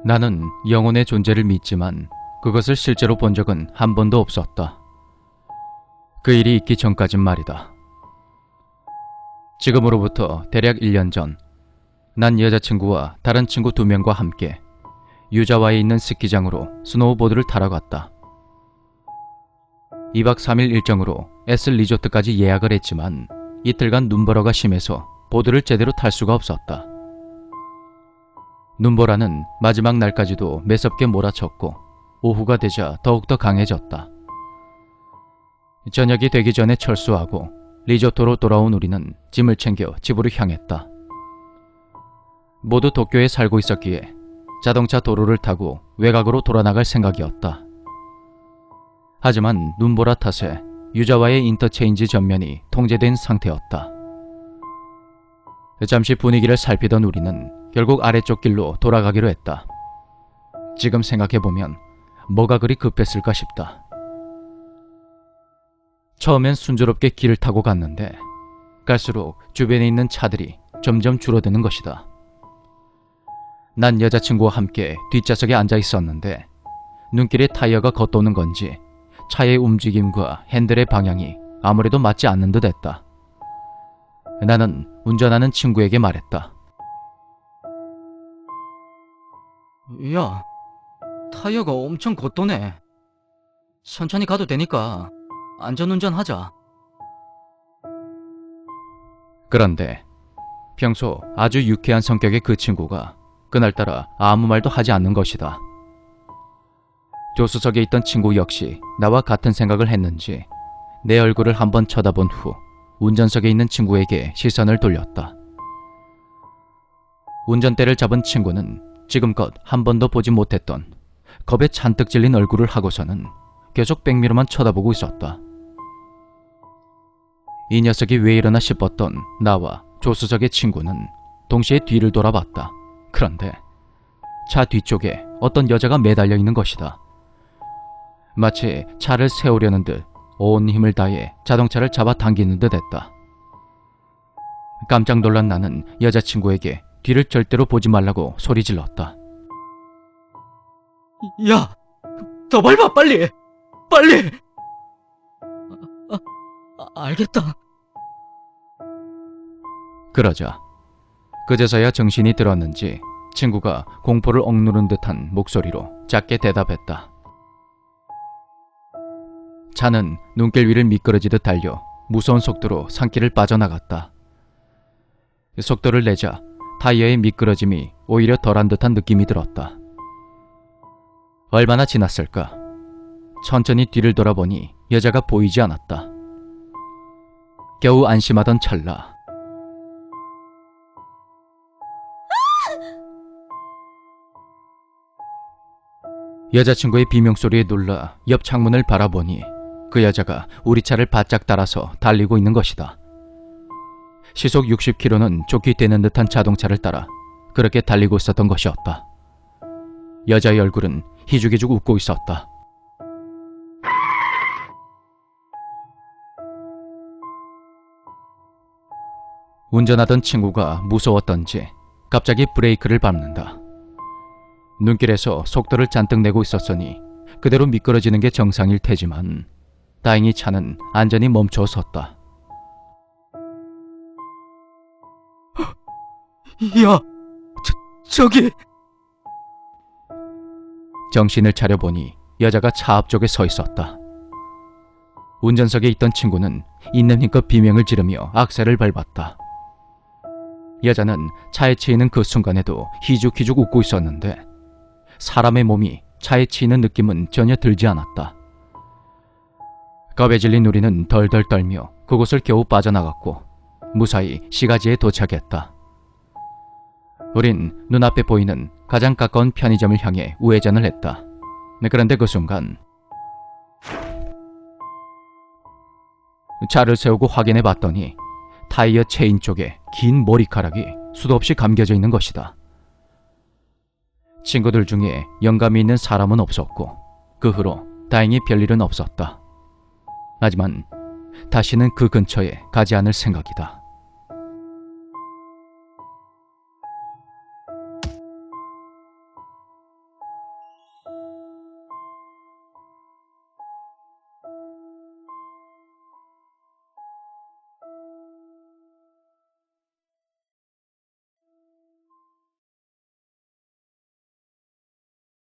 나는 영혼의 존재를 믿지만 그것을 실제로 본 적은 한 번도 없었다. 그 일이 있기 전까진 말이다. 지금으로부터 대략 1년 전, 난 여자친구와 다른 친구 2명과 함께 유자와에 있는 스키장으로 스노우보드를 타러 갔다. 2박 3일 일정으로 S 리조트까지 예약을 했지만 이틀간 눈보라가 심해서 보드를 제대로 탈 수가 없었다. 눈보라는 마지막 날까지도 매섭게 몰아쳤고 오후가 되자 더욱더 강해졌다. 저녁이 되기 전에 철수하고 리조트로 돌아온 우리는 짐을 챙겨 집으로 향했다. 모두 도쿄에 살고 있었기에 자동차 도로를 타고 외곽으로 돌아나갈 생각이었다. 하지만 눈보라 탓에 유자와의 인터체인지 전면이 통제된 상태였다. 잠시 분위기를 살피던 우리는 결국 아래쪽 길로 돌아가기로 했다. 지금 생각해보면 뭐가 그리 급했을까 싶다. 처음엔 순조롭게 길을 타고 갔는데 갈수록 주변에 있는 차들이 점점 줄어드는 것이다. 난 여자친구와 함께 뒷좌석에 앉아 있었는데 눈길에 타이어가 겉도는 건지 차의 움직임과 핸들의 방향이 아무래도 맞지 않는 듯 했다. 나는 운전하는 친구에게 말했다. 야, 타이어가 엄청 겉도네. 천천히 가도 되니까 안전운전하자. 그런데 평소 아주 유쾌한 성격의 그 친구가 그날따라 아무 말도 하지 않는 것이다. 조수석에 있던 친구 역시 나와 같은 생각을 했는지 내 얼굴을 한번 쳐다본 후 운전석에 있는 친구에게 시선을 돌렸다. 운전대를 잡은 친구는 지금껏 한 번도 보지 못했던 겁에 잔뜩 질린 얼굴을 하고서는 계속 백미러만 쳐다보고 있었다. 이 녀석이 왜 이러나 싶었던 나와 조수석의 친구는 동시에 뒤를 돌아봤다. 그런데 차 뒤쪽에 어떤 여자가 매달려 있는 것이다. 마치 차를 세우려는 듯 온 힘을 다해 자동차를 잡아당기는 듯 했다. 깜짝 놀란 나는 여자친구에게 뒤를 절대로 보지 말라고 소리 질렀다. 야, 더 밟아, 빨리! 빨리! 알겠다. 그러자 그제서야 정신이 들었는지 친구가 공포를 억누른 듯한 목소리로 작게 대답했다. 차는 눈길 위를 미끄러지듯 달려 무서운 속도로 산길을 빠져나갔다. 속도를 내자 타이어의 미끄러짐이 오히려 덜한 듯한 느낌이 들었다. 얼마나 지났을까? 천천히 뒤를 돌아보니 여자가 보이지 않았다. 겨우 안심하던 찰나 여자친구의 비명소리에 놀라 옆 창문을 바라보니 그 여자가 우리 차를 바짝 따라서 달리고 있는 것이다. 시속 60km는 좋게 되는 듯한 자동차를 따라 그렇게 달리고 있었던 것이었다. 여자의 얼굴은 희죽희죽 웃고 있었다. 운전하던 친구가 무서웠던지 갑자기 브레이크를 밟는다. 눈길에서 속도를 잔뜩 내고 있었으니 그대로 미끄러지는 게 정상일 테지만 다행히 차는 안전히 멈춰 섰다. 야, 저기! 정신을 차려보니 여자가 차 앞쪽에 서 있었다. 운전석에 있던 친구는 있는 힘껏 비명을 지르며 악셀을 밟았다. 여자는 차에 치이는 그 순간에도 희죽희죽 웃고 있었는데 사람의 몸이 차에 치이는 느낌은 전혀 들지 않았다. 겁에 질린 우리는 덜덜 떨며 그곳을 겨우 빠져나갔고 무사히 시가지에 도착했다. 우린 눈앞에 보이는 가장 가까운 편의점을 향해 우회전을 했다. 그런데 그 순간 차를 세우고 확인해 봤더니 타이어 체인 쪽에 긴 머리카락이 수도 없이 감겨져 있는 것이다. 친구들 중에 영감이 있는 사람은 없었고 그 후로 다행히 별일은 없었다. 하지만 다시는 그 근처에 가지 않을 생각이다.